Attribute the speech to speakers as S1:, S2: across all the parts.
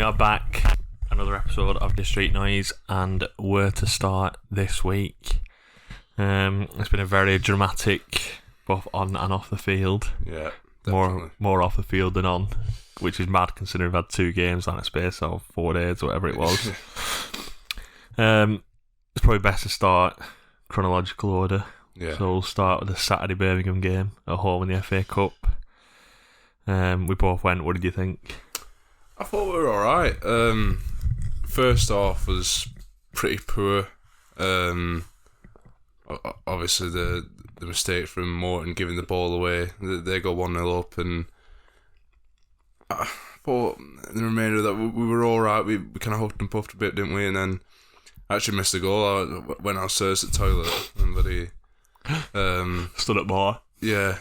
S1: are back. Another episode of The Street Noise, and where to start this week. It's been a very dramatic, both on and off the field.
S2: Yeah, definitely.
S1: More off the field than on, which is mad considering we've had 2 games on a space of 4 days or whatever it was. It's probably best to start chronological order.
S2: Yeah.
S1: So we'll start with the Saturday Birmingham game at home in the FA Cup. We both went. What did you think?
S2: I thought we were alright. First half was pretty poor. Obviously the mistake from Morton giving the ball away. They got 1-0 up, and I thought in the remainder of that we were alright. We kind of huffed and puffed a bit, didn't we? And then I actually missed a goal. I went downstairs to the toilet and
S1: stood at bar.
S2: Yeah,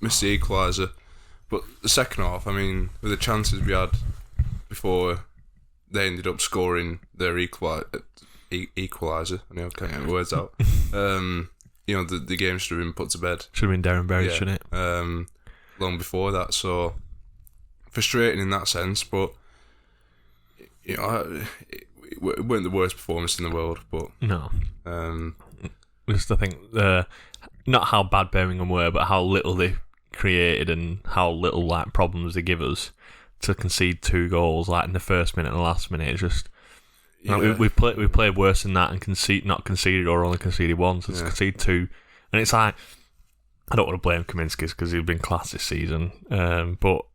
S2: missed the equaliser. But the second half, I mean, with the chances we had before they ended up scoring their equaliser, I know I can't get my words out. The game should have been put to bed.
S1: Should have been Darren Berry, shouldn't it?
S2: Long before that, so frustrating in that sense. But it weren't the worst performance in the world. But
S1: no, just I think not how bad Birmingham were, but how little they created and how little problems they give us to concede 2 goals in the first minute and the last minute. It's just we've played worse than that and not conceded or only conceded once. It's conceded 2, and it's I don't want to blame Kaminsky because he's been class this season, but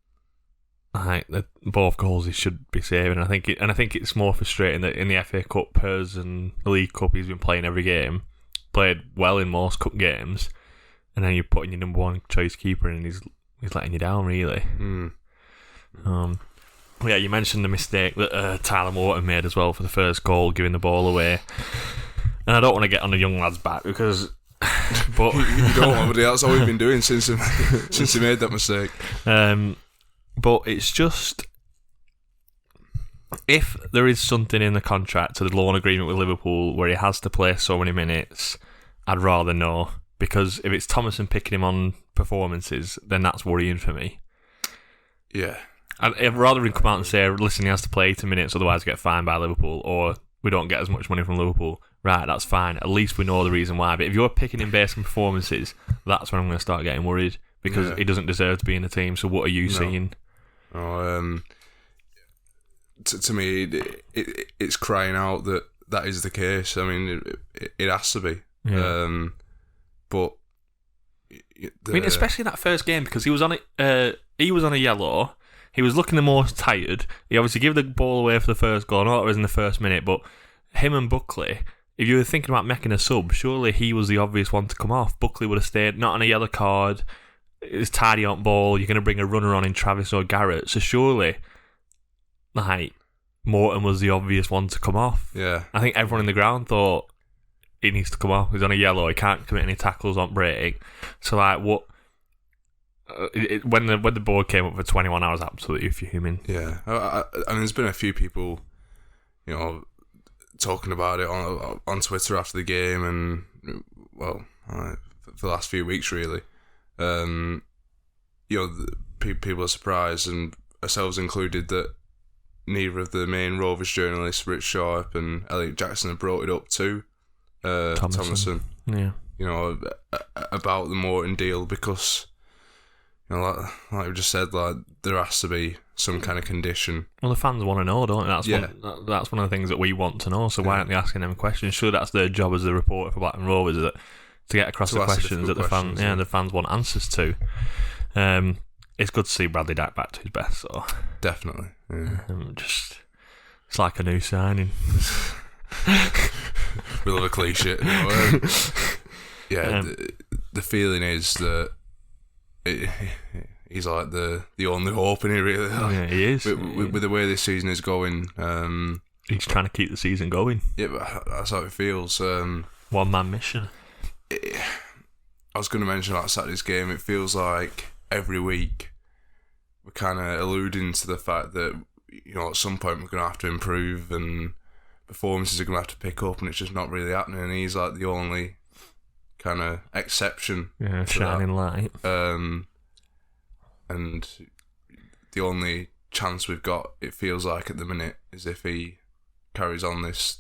S1: both goals he should be saving. I think it's more frustrating that in the FA Cup, Pers and the League Cup, he's been playing every game, played well in most cup games. And then you're putting your number 1 choice keeper in and he's letting you down, really. You mentioned the mistake that Tyler Morton made as well for the first goal, giving the ball away. And I don't want to get on the young lad's back because... but
S2: you don't want to, that's all we've been doing since he made that mistake.
S1: But it's just... If there is something in the contract to the loan agreement with Liverpool where he has to play so many minutes, I'd rather know. Because if it's Thomason picking him on performances, then that's worrying for me.
S2: Yeah.
S1: I'd rather him come out and say, listen, he has to play 80 minutes, otherwise get fined by Liverpool, or we don't get as much money from Liverpool. Right, that's fine. At least we know the reason why. But if you're picking him based on performances, that's when I'm going to start getting worried, because he doesn't deserve to be in the team. So what are you seeing?
S2: To me, it's crying out that is the case. I mean, it has to be. Yeah. But
S1: especially that first game, because he was on it. He was on a yellow. He was looking the most tired. He obviously gave the ball away for the first goal. I know it was in the first minute, but him and Buckley, if you were thinking about making a sub, surely he was the obvious one to come off. Buckley would have stayed, not on a yellow card. It was tidy on ball. You're going to bring a runner on in Travis or Garrett, so surely, Morton was the obvious one to come off.
S2: Yeah,
S1: I think everyone in the ground thought he needs to come off. He's on a yellow. He can't commit any tackles on break. So, what? When the board came up for 21, I was absolutely fuming.
S2: Yeah, I mean, there's been a few people, talking about it on Twitter after the game, and for the last few weeks, really. People are surprised, and ourselves included, that neither of the main Rovers journalists, Rich Sharp and Elliot Jackson, have brought it up to Thomason.
S1: Yeah.
S2: About the Morton deal, because like we just said, there has to be some kind of condition.
S1: Well, the fans want to know, don't they? That's one of the things that we want to know. So why aren't they asking them questions? Sure, that's their job as the reporter for Blackburn Rovers, to get across the questions that the fans want answers to. It's good to see Bradley Dack back to his best. So
S2: definitely, yeah.
S1: It's like a new signing.
S2: We love a cliche. The feeling is that he's like the only hope in it, really.
S1: Yeah, he is.
S2: With the way this season is going,
S1: he's trying to keep the season going.
S2: Yeah, but that's how it feels.
S1: One man mission.
S2: I was going to mention Saturday's game. It feels like every week we're kind of alluding to the fact that at some point we're going to have to improve and performances are going to have to pick up, and it's just not really happening. And he's like the only kind of exception,
S1: shining light,
S2: and the only chance we've got, it feels like at the minute, is if he carries on this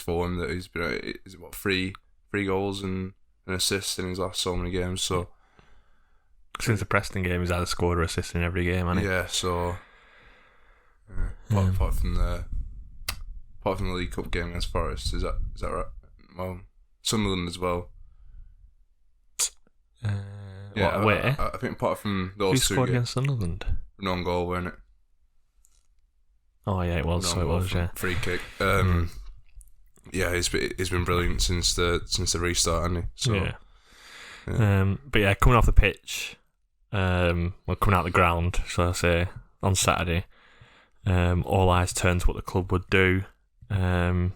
S2: form that he's been. Is it what, three goals and an assist in his last so many games? So
S1: since the Preston game, he's either scored or assisted in every game, hasn't he?
S2: Yeah. So apart from the League Cup game against Forest, is that right? Well, Sunderland as well.
S1: Where?
S2: I think apart from those
S1: Who
S2: two
S1: scored
S2: games,
S1: against Sunderland?
S2: non-goal, weren't it?
S1: Oh yeah, it was. So it was. Yeah.
S2: Free kick. Yeah, he's been brilliant since the restart, hasn't he? So,
S1: yeah. But yeah, coming off the pitch, coming out the ground, shall I say, on Saturday, all eyes turned to what the club would do. There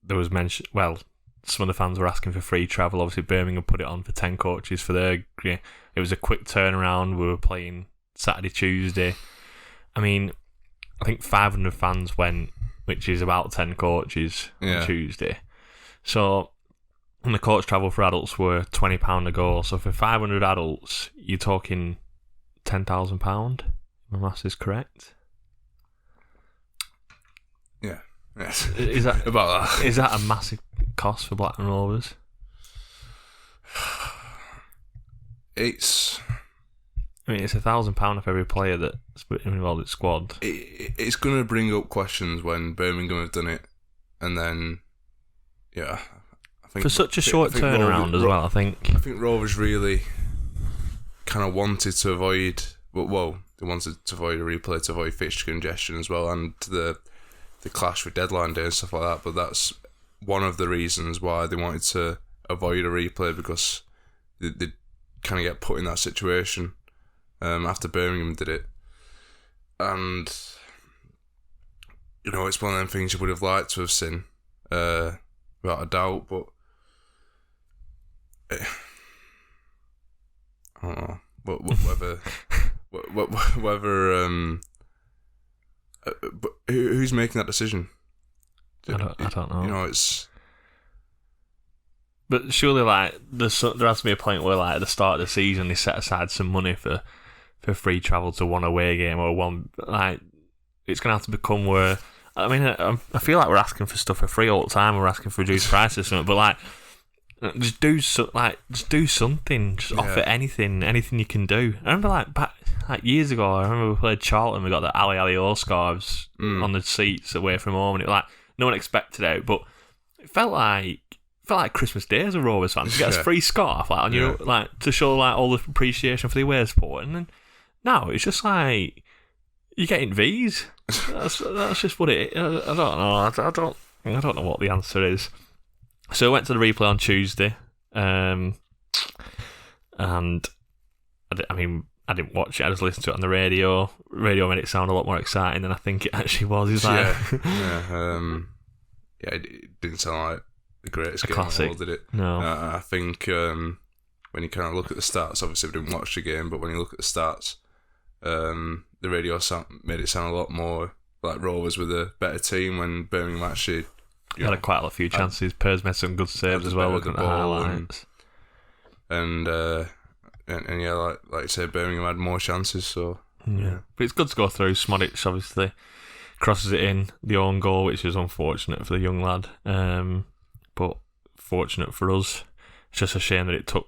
S1: was mention. Well, some of the fans were asking for free travel. Obviously, Birmingham put it on for 10 coaches for their. It was a quick turnaround. We were playing Saturday, Tuesday. I mean, I think 500 fans went, which is about 10 coaches on Tuesday. So, and the coach travel for adults were £20 a go. So for 500 adults, you're talking £10,000. My maths is correct.
S2: Yeah. Yes.
S1: Is that
S2: about that?
S1: Is that a massive cost for Blackburn Rovers?
S2: It's
S1: £1,000 off every player that's involved in the squad.
S2: It's going to bring up questions when Birmingham have done it, and then I think
S1: for such a short turnaround as well. I think
S2: Rovers really kind of wanted to avoid. Well, they wanted to avoid a replay to avoid fixture congestion as well, and the clash with deadline day and stuff like that. But that's one of the reasons why they wanted to avoid a replay, because they kind of get put in that situation after Birmingham did it. And it's one of them things you would have liked to have seen, without a doubt. But I don't know whether but who's making that decision?
S1: I don't know.
S2: It's.
S1: But surely, there has to be a point where, at the start of the season, they set aside some money for free travel to one away game or one. It's going to have to become where. I mean, I feel like we're asking for stuff for free all the time. We're asking for reduced prices or something. But just do something. Just offer anything you can do. I remember back years ago. I remember we played Charlton. We got the Ali O scarves on the seats away from home, and it no one expected it, but it felt like Christmas Day as a Rovers fan. You get a free scarf to show all the appreciation for the away support, and then now it's just you're getting V's. That's just what it is. I don't know. I don't know what the answer is. So I went to the replay on Tuesday, and I didn't watch it. I just listened to it on the radio. Radio made it sound a lot more exciting than I think it actually was.
S2: It didn't sound like the greatest game
S1: classic.
S2: In the world, did it?
S1: No.
S2: I think when you kind of look at the stats, obviously we didn't watch the game, but when you look at the stats, the radio made it sound a lot more like Rovers were the better team when Birmingham actually
S1: had quite a few chances. Pers made some good saves as well, looking at the highlights.
S2: And like you said, Birmingham had more chances, so
S1: yeah. But it's good to go through. Smodic obviously crosses it in, the own goal, which is unfortunate for the young lad, but fortunate for us. It's just a shame that it took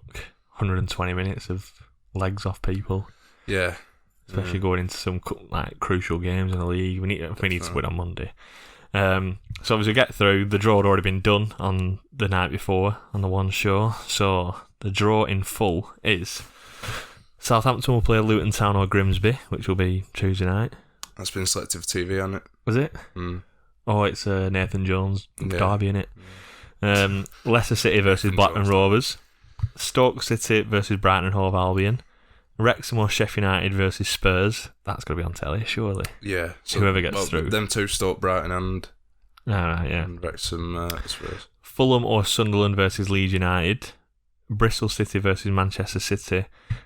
S1: 120 minutes of legs off people.
S2: Yeah.
S1: Especially going into some crucial games in the league. We need to win on Monday. So as we get through, the draw had already been done on the night before on the one show. So the draw in full is Southampton will play Luton Town or Grimsby, which will be Tuesday night.
S2: That's been selected for TV, hasn't it?
S1: Was it? Oh, it's Nathan Jones derby, innit? Leicester City versus Blackburn Rovers. Stoke City versus Brighton and Hove Albion. Wrexham or Sheffield United versus Spurs. That's going to be on telly, surely.
S2: Yeah. So,
S1: whoever gets through.
S2: Them two, Stoke, Brighton and Wrexham, Spurs.
S1: Fulham or Sunderland versus Leeds United. Bristol City versus Manchester City.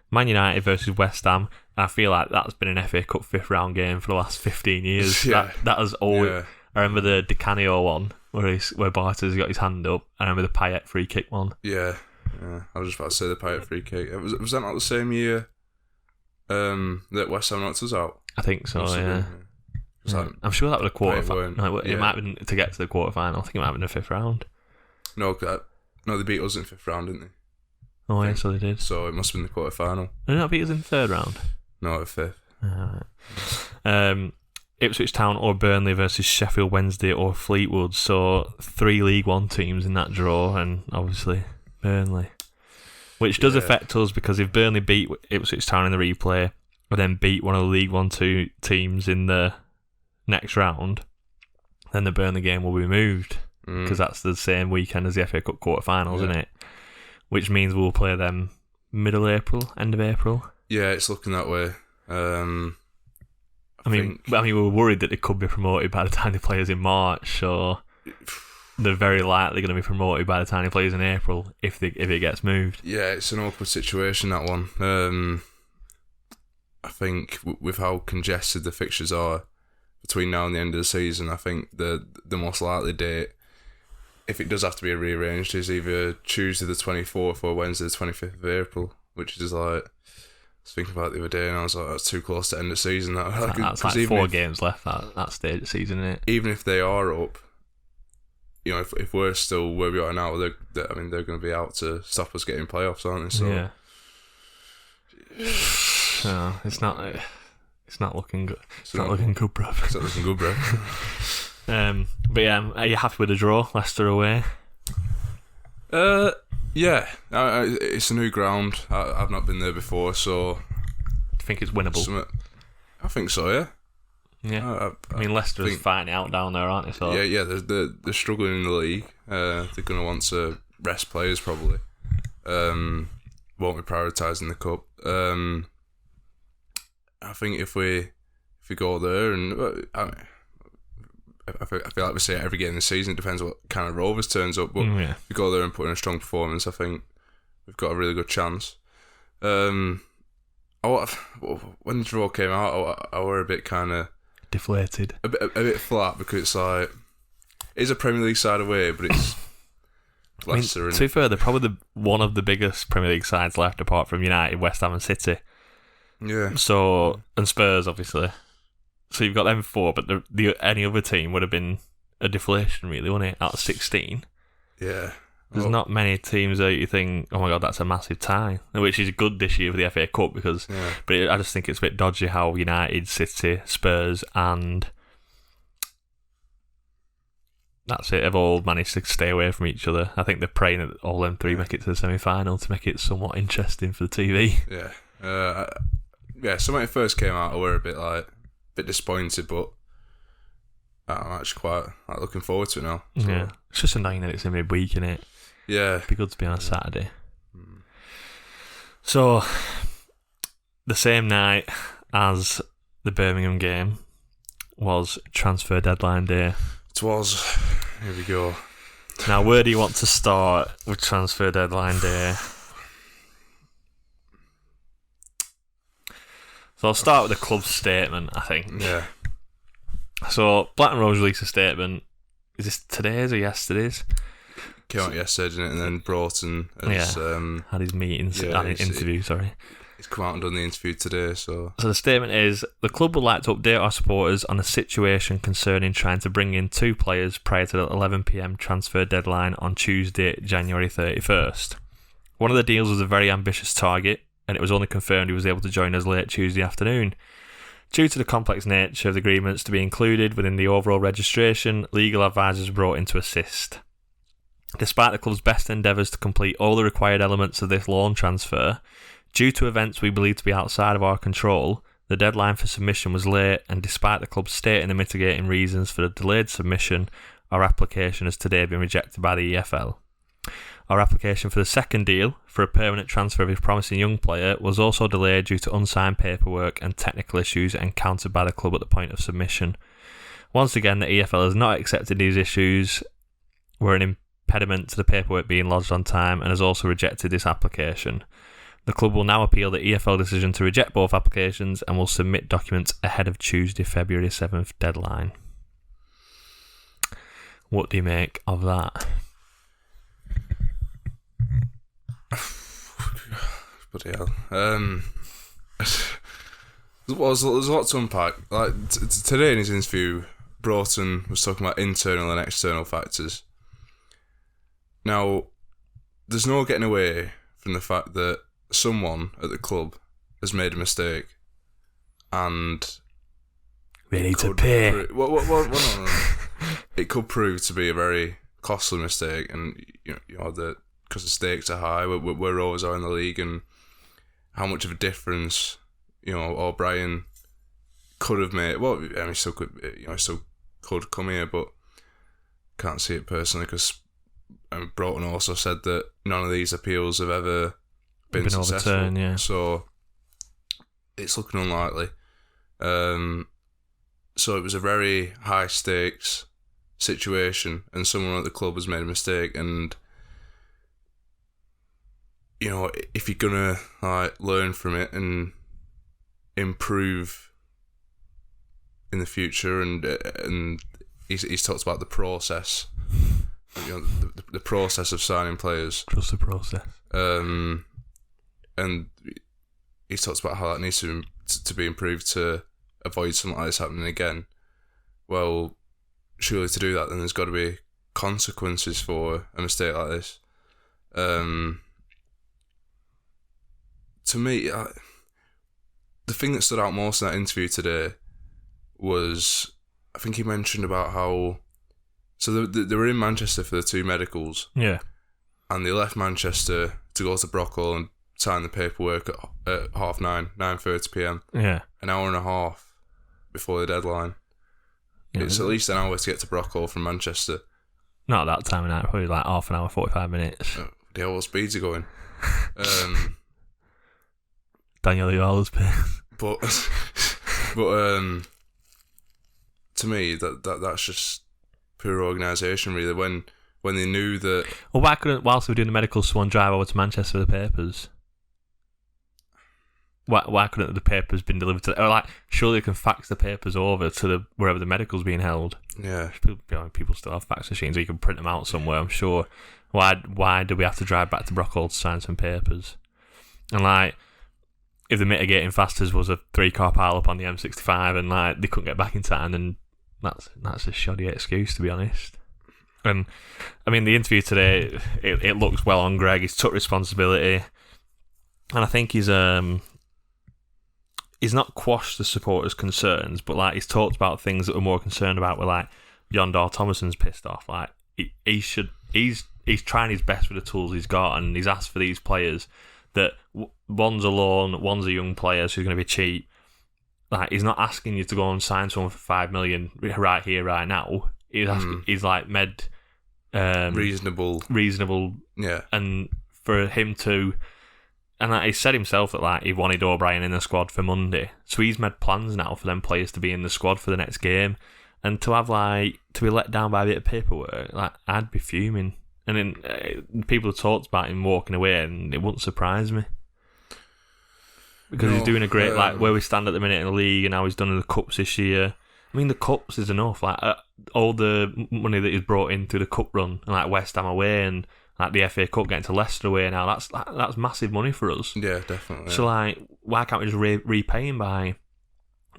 S1: Man United versus West Ham. I feel like that's been an FA Cup 5th round game for the last 15 years.
S2: Yeah.
S1: That has always... Yeah. I remember the Di Canio one where Barter's got his hand up. I remember the Payet free kick one.
S2: Yeah. I was just about to say the Payet free kick. Was that not the same year that West Ham knocked us out?
S1: I think so,
S2: Must have
S1: yeah.
S2: been, It's like,
S1: I'm sure that was a quarter.
S2: Brave
S1: No,
S2: weren't-
S1: it
S2: yeah.
S1: might have been to get to the quarter final. I think it might have been the 5th round.
S2: no, they beat us in 5th round, didn't they?
S1: Oh, yeah, so they did.
S2: So it must have been the quarter final.
S1: Did they not beat us in the 3rd round?
S2: No, at 5th.
S1: Alright. Ipswich Town or Burnley versus Sheffield Wednesday or Fleetwood. So 3 League One teams in that draw, and obviously Burnley. Which does affect us, because if Burnley beat Ipswich Town in the replay, and then beat one of the League 1-2 teams in the next round, then the Burnley game will be moved, because that's the same weekend as the FA Cup quarter-finals, isn't it? Which means we'll play them middle April, end of April.
S2: Yeah, it's looking that way.
S1: I mean, we were worried that they could be promoted by the time they play us in March, so they're very likely going to be promoted by the time they play us in April if it gets moved.
S2: Yeah, it's an awkward situation, that one. I think with how congested the fixtures are between now and the end of the season, I think the most likely date, if it does have to be rearranged, is either Tuesday the 24th or Wednesday the 25th of April, which is like, I was thinking about it the other day, and I was like, that's too close to end the season.
S1: That's like 4 games left that stage of the season, isn't it?
S2: Even if they are up, you know, if we're still where we are now, they're going to be out to stop us getting playoffs, aren't they? So
S1: yeah. No, it's not looking good. It's not looking good, bro.
S2: It's not looking good, bro.
S1: But yeah, are you happy with the draw? Leicester away?
S2: Yeah. It's a new ground. I've not been there before, so
S1: Do you think it's winnable?
S2: I think so, yeah.
S1: Yeah. I mean, Leicester's fighting it out down there, aren't they? So
S2: Yeah. They're struggling in the league. They're going to want to rest players probably. Won't be prioritising the cup. I think if we go there, and I feel like we say it every game in the season, it depends what kind of Rovers turns up, but if we go there and put in a strong performance, I think we've got a really good chance. When the draw came out, I were a bit kind of
S1: deflated,
S2: a bit flat, because it's like, it's a Premier League side away, but it's Leicester.
S1: To be fair, they're probably one of the biggest Premier League sides left, apart from United, West Ham and City.
S2: Yeah.
S1: So, and Spurs, obviously. So you've got them 4, but any other team would have been a deflation, really, wouldn't it? Out of 16.
S2: Yeah.
S1: There's not many teams that you think, oh my god, that's a massive tie, which is good this year for the FA Cup, because.
S2: Yeah.
S1: But I just think it's a bit dodgy how United, City, Spurs, and that's it, have all managed to stay away from each other. I think they're praying that all them 3 make it to the semi-final to make it somewhat interesting for the TV.
S2: Yeah. So when it first came out, I were a bit disappointed, but I'm actually quite looking forward to it now. So.
S1: Yeah, it's just annoying that it's in midweek, innit?
S2: Yeah.
S1: It'd be good to be on a Saturday. So, the same night as the Birmingham game was transfer deadline day.
S2: It was. Here we go.
S1: Now, where do you want to start with transfer deadline day? So I'll start with the club's statement, I think.
S2: Yeah.
S1: So, Blackburn Rovers released a statement. Is this today's or yesterday's?
S2: Came out yesterday, didn't it? And then Broughton has,
S1: had his meetings, had an interview, sorry.
S2: He's come out and done the interview today, so
S1: the statement is, the club would like to update our supporters on a situation concerning trying to bring in 2 players prior to the 11pm transfer deadline on Tuesday, January 31st. One of the deals was a very ambitious target, and it was only confirmed he was able to join us late Tuesday afternoon. Due to the complex nature of the agreements to be included within the overall registration, legal advisors were brought in to assist. Despite the club's best endeavours to complete all the required elements of this loan transfer, due to events we believe to be outside of our control, the deadline for submission was late, and despite the club stating the mitigating reasons for the delayed submission, our application has today been rejected by the EFL. Our application for the second deal, for a permanent transfer of his promising young player, was also delayed due to unsigned paperwork and technical issues encountered by the club at the point of submission. Once again, the EFL has not accepted these issues were an impediment to the paperwork being lodged on time, and has also rejected this application. The club will now appeal the EFL decision to reject both applications and will submit documents ahead of Tuesday, February 7th deadline. What do you make of that?
S2: Bloody hell. there's a lot to unpack. Like today in his interview, Broughton was talking about internal and external factors. Now, there's no getting away from the fact that someone at the club has made a mistake, and
S1: we need to pay.
S2: No. It could prove to be a very costly mistake, and because the stakes are high, where Rovers are in the league, and how much of a difference O'Brien could have made. Well, I mean, still could come here, but can't see it personally because Broughton also said that none of these appeals have ever been successful.
S1: Overturned, yeah.
S2: So it's looking unlikely. So it was a very high stakes situation, and someone at the club has made a mistake, and if you're gonna learn from it and improve in the future, and he's talked about the process, the process of signing players.
S1: Trust the process.
S2: And he's talked about how that needs to be improved to avoid something like this happening again. Well, surely to do that, then there's got to be consequences for a mistake like this. To me, the thing that stood out most in that interview today was, I think he mentioned about how, so they were in Manchester for the 2 medicals.
S1: Yeah.
S2: And they left Manchester to go to Brockhall and sign the paperwork at 9:30pm.
S1: Yeah.
S2: An hour and a half before the deadline. Yeah, it's at least an hour to get to Brockhall from Manchester.
S1: Not at that time of night, probably like half an hour, 45 minutes.
S2: The whole speeds are going.
S1: Daniel Iola's pace.
S2: But to me, that's just poor organisation, really. When they knew that.
S1: Well, why couldn't, whilst they were doing the medical, someone drive over to Manchester for the papers? Why couldn't the papers been delivered to? Or surely they can fax the papers over to wherever the medical's being held.
S2: Yeah.
S1: People still have fax machines, so you can print them out somewhere, I'm sure. Why do we have to drive back to Brockhall to sign some papers? And if the mitigating factors was a 3-car pile-up on the M65 and they couldn't get back in time, then that's a shoddy excuse, to be honest. And I mean, the interview today, it looks well on Greg. He's took responsibility, and I think he's not quashed the supporters' concerns, but he's talked about things that we're more concerned about. Where Yondor Thomason's pissed off. He's trying his best with the tools he's got, and he's asked for these players that one's a loan, one's a young player, so he's going to be cheap. He's not asking you to go and sign someone for 5 million right here, right now. He's asking, he's made
S2: reasonable,
S1: yeah. And for him to, and he said himself that he wanted O'Brien in the squad for Monday, so he's made plans now for them players to be in the squad for the next game, and to have to be let down by a bit of paperwork, I'd be fuming. And then people have talked about him walking away, and it wouldn't surprise me. Because he's doing a great, where we stand at the minute in the league, and how he's done in the Cups this year. I mean, the Cups is enough. All the money that he's brought in through the Cup run, and West Ham away, and the FA Cup getting to Leicester away now, that's massive money for us.
S2: Yeah, definitely.
S1: So, why can't we just repay him by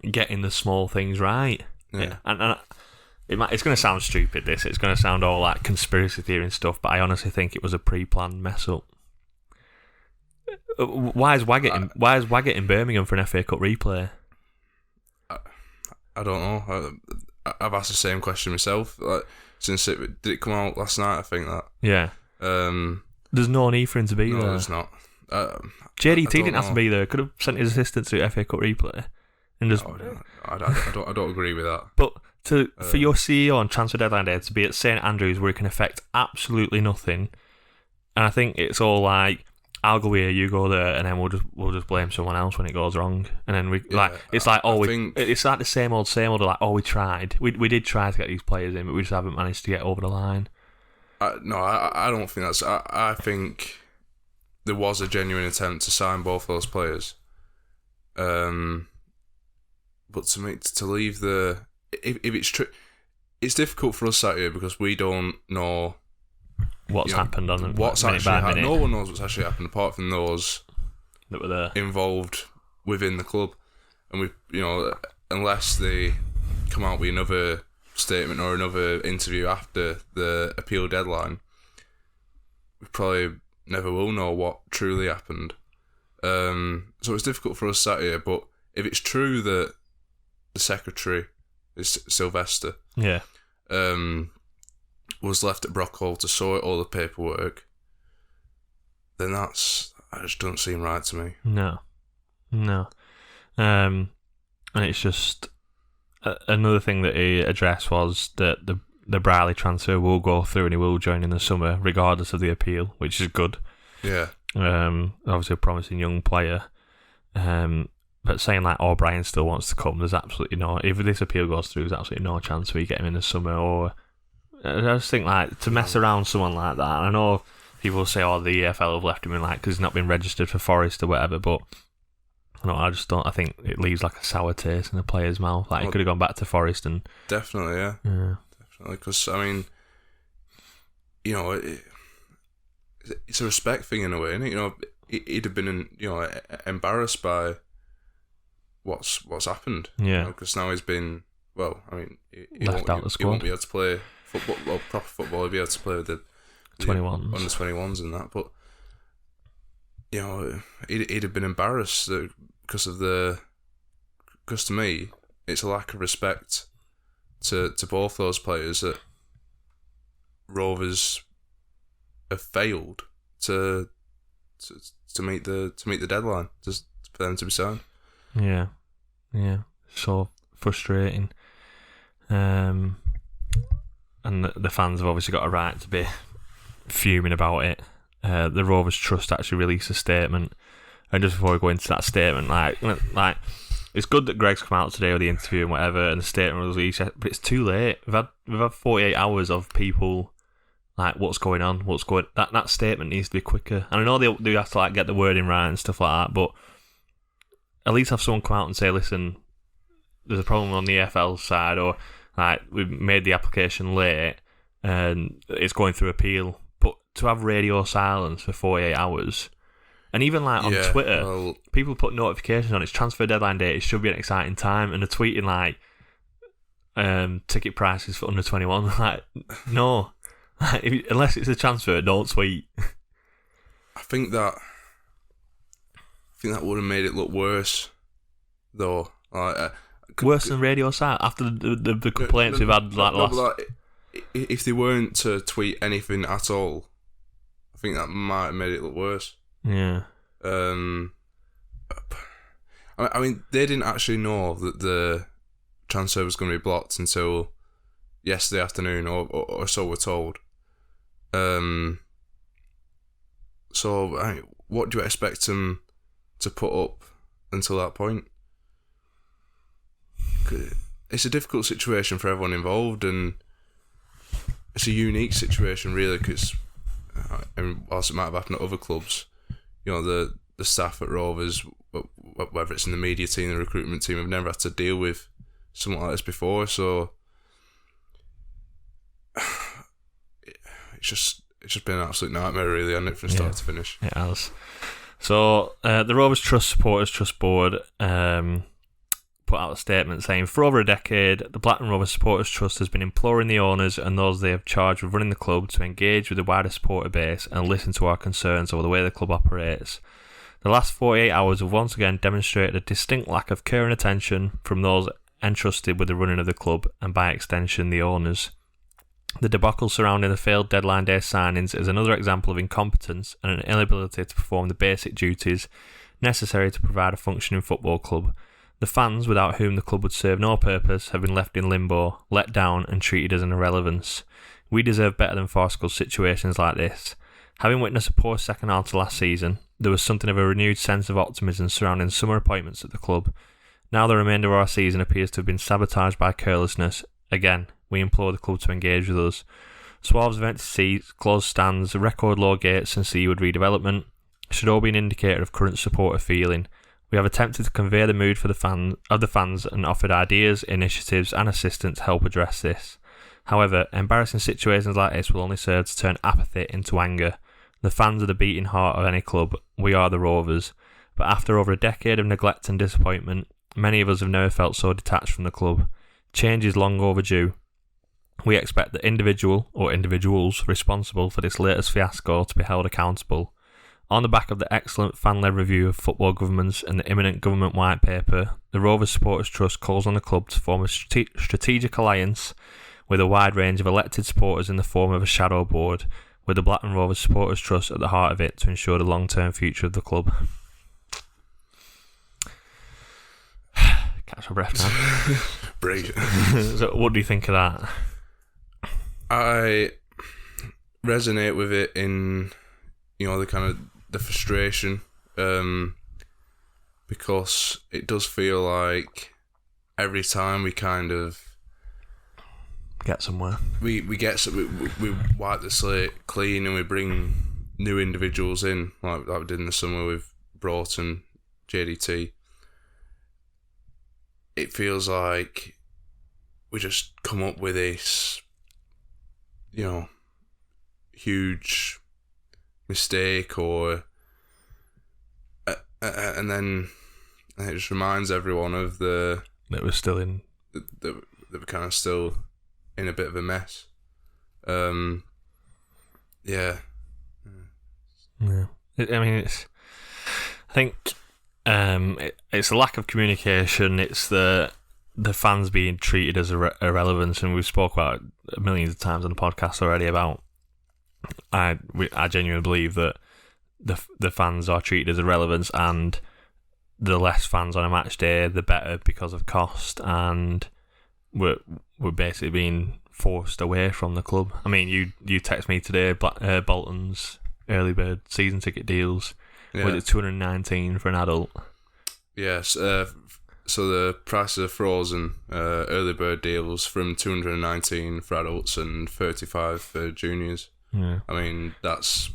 S1: getting the small things right?
S2: Yeah.
S1: And it's going to sound stupid, this. It's going to sound all conspiracy theory and stuff, but I honestly think it was a pre-planned mess-up. Why is Waggett in Birmingham for an FA Cup replay?
S2: I don't know. I've asked the same question myself. Since did it come out last night? I think that.
S1: Yeah. There's no need for him to be there.
S2: No, there's not.
S1: JDT didn't have to be there. Could have sent his assistant to FA Cup replay. And just.
S2: I don't agree with that.
S1: But for your CEO on transfer deadline day to be at St Andrews where it can affect absolutely nothing, and I think it's all I'll go here, you go there, and then we'll just blame someone else when it goes wrong, and then it's the same old. We tried, we did try to get these players in, but we just haven't managed to get over the line.
S2: No, I don't think that's. I think there was a genuine attempt to sign both those players, but to leave if it's true, it's difficult for us sat here because we don't know.
S1: What's happened on
S2: what's actually happened. No one knows what's actually happened apart from those
S1: that were there
S2: involved within the club. and unless they come out with another statement or another interview after the appeal deadline, we probably never will know what truly happened. So it's difficult for us sat here, but if it's true that the secretary is Sylvester, was left at Brockhall to sort all the paperwork, then that just doesn't seem right to me.
S1: No. And it's just another thing that he addressed was that the Brierley transfer will go through and he will join in the summer regardless of the appeal, which is good.
S2: Yeah.
S1: Obviously a promising young player. But saying like O'Brien still wants to come, there's absolutely no. If this appeal goes through, there's absolutely no chance we get him in the summer. Or I just think like to mess around someone like that. I know people say, "Oh, the EFL have left him in like because he's not been registered for Forest or whatever." But no, I just don't. I think it leaves like a sour taste in the player's mouth. Like he could have gone back to Forest and
S2: definitely, yeah. Definitely. Because I mean, it's a respect thing in a way, isn't it? He'd have been embarrassed by what's happened.
S1: Yeah.
S2: Because now he's been, well, I mean, he
S1: left out the squad.
S2: He won't be able to play football, well, proper football. He'll be able to play with the
S1: 21s.
S2: Under 21s and that. But, he'd have been embarrassed because to me, it's a lack of respect to both those players that Rovers have failed to meet the deadline just for them to be signed.
S1: Yeah, so frustrating. And the fans have obviously got a right to be fuming about it. The Rovers Trust actually released a statement, and just before we go into that statement, like it's good that Greg's come out today with the interview and whatever, and the statement was released, but it's too late. We've had 48 hours of people like what's going on, that statement needs to be quicker. And I know they have to like get the wording right and stuff like that, but at least have someone come out and say, listen, there's a problem on the EFL side, or like we've made the application late and it's going through appeal. But to have radio silence for 48 hours, and even like on Twitter, people put notifications on its transfer deadline date, it should be an exciting time, and they're tweeting like ticket prices for under 21. Like, no. Unless it's a transfer, don't tweet.
S2: I think that would have made it look worse, though.
S1: Worse than radio silence after the complaints we've had last.
S2: If they weren't to tweet anything at all, I think that might have made it look worse.
S1: Yeah.
S2: I mean, they didn't actually know that the transfer was going to be blocked until yesterday afternoon, or so we're told. So, what do you expect them to put up until that point? It's a difficult situation for everyone involved, and it's a unique situation, really, because whilst it might have happened at other clubs, the staff at Rovers, whether it's in the media team, the recruitment team, have never had to deal with something like this before. So it's just been an absolute nightmare, really, hasn't it, from start to finish?
S1: It has. So the Rovers Supporters Trust Board put out a statement saying, for over a decade, the Blackburn Rovers Supporters Trust has been imploring the owners and those they have charged with running the club to engage with the wider supporter base and listen to our concerns over the way the club operates. The last 48 hours have once again demonstrated a distinct lack of care and attention from those entrusted with the running of the club and, by extension, the owners. The debacle surrounding the failed deadline day signings is another example of incompetence and an inability to perform the basic duties necessary to provide a functioning football club. The fans, without whom the club would serve no purpose, have been left in limbo, let down and treated as an irrelevance. We deserve better than farcical situations like this. Having witnessed a poor second half to last season, there was something of a renewed sense of optimism surrounding summer appointments at the club. Now the remainder of our season appears to have been sabotaged by carelessness. Again, we implore the club to engage with us. Swaths of empty seats, closed stands, record low gates and seaward redevelopment should all be an indicator of current supporter feeling. We have attempted to convey the mood of the fans and offered ideas, initiatives and assistance to help address this. However, embarrassing situations like this will only serve to turn apathy into anger. The fans are the beating heart of any club. We are the Rovers. But after over a decade of neglect and disappointment, Many of us have never felt so detached from the club. Change is long overdue. We expect the individual or individuals responsible for this latest fiasco to be held accountable. On the back of the excellent fan-led review of football governance and the imminent government white paper, the Rovers Supporters Trust calls on the club to form a strategic alliance with a wide range of elected supporters in the form of a shadow board, with the Blackburn Rovers Supporters Trust at the heart of it to ensure the long-term future of the club. Catch my breath now.
S2: Breathe.
S1: So what do you think of that?
S2: I resonate with it in, the kind of the frustration, because it does feel like every time we kind of
S1: get somewhere,
S2: we wipe the slate clean and we bring new individuals in, like we did in the summer with Broughton, JDT. It feels like we just come up with this, huge mistake, or and then it just reminds everyone of that we're still in that we're kind of still in a bit of a mess. Yeah.
S1: I think it's a lack of communication. It's the fans being treated as irrelevant, and we've spoke about it millions of times on the podcast already about. I genuinely believe that the fans are treated as irrelevant, and the less fans on a match day, the better, because of cost, and we're basically being forced away from the club. I mean, you text me today, Bolton's early bird season ticket deals. Yeah. Was it $219 for an adult?
S2: Yes. So the prices are frozen. Early bird deals from $219 for adults and $35 for juniors.
S1: Yeah.
S2: I mean, that's